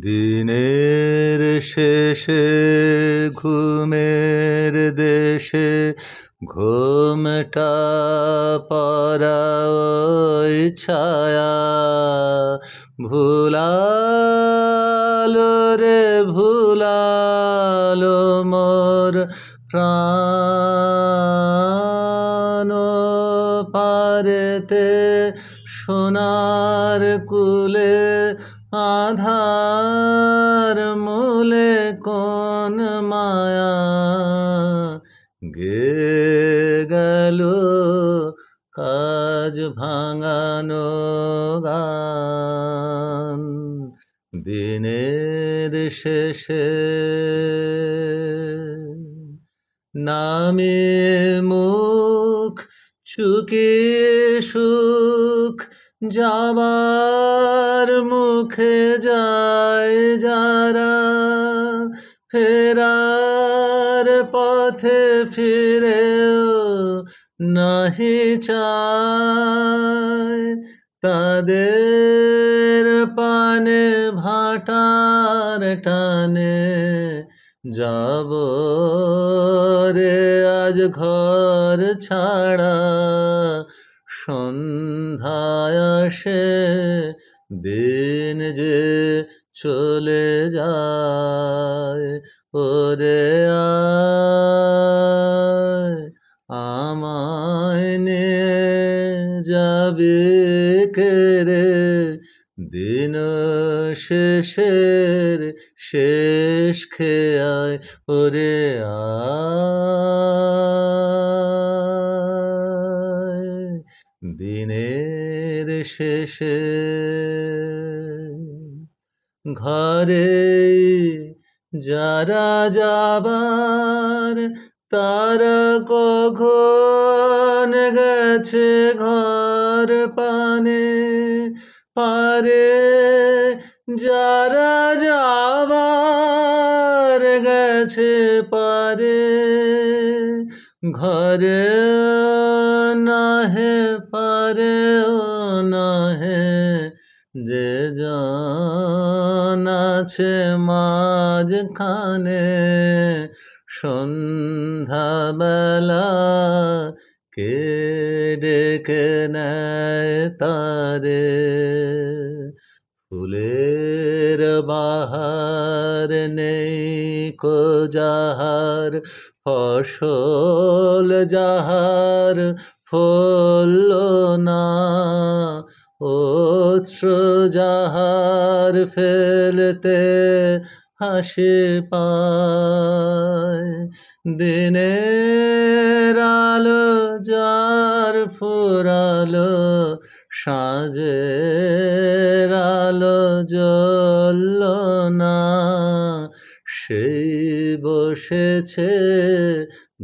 দিনের শেষে ঘুমের দেশে ঘুমটা পড়া ওই ছায়া ভুলালো রে ভুলালো মোর প্রাণ পারেতে সোনার কুলে আধার মূলে কোন মায়া গে গেল কাজ ভাঙানো গান দিনের শেষে নামে মুখ চুকিয়ে সুখ যাবার মুখে যায় যারা ফেরার পথে ফিরেও নাহি চায় তাদের পানে ভাটার টানে যাব রে আজ ঘর ছাড়া সন্ধ্যায় আসে দিন যে চলে যায় ওরে আয় আমায় নিয়ে যাবি কে রে দিন শেষের শেষ খেয়ায় ওরে আয় দিনের শেষে ঘরে যারা যাবার তারা কখন গেছে ঘর পানে পারে যারা যাবার গেছে পারে ঘরে নাহে পারে নাহে যে জন আছে মাঝখানে সন্ধ্যাবেলা কে ডেকে নেয় তারে ফুলের বাহার নেই কো যাহার ফসল যাহার ফলল না অশ্রু যাহার ফেলতে হাসি পায় দিনের আলো যার ফুরালো সাঁঝের আলো জ্বলল না সেই বসেছে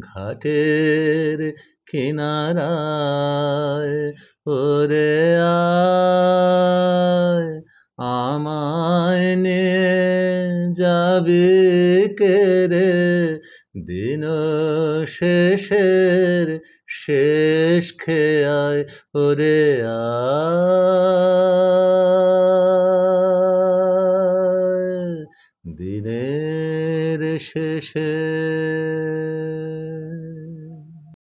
ঘাটের কিনারায় ওরে আয় আমায় নিয়ে যাবি কে রে দিন শেষের শেষ খেয়ায় ওরে আয় দিনের শেষে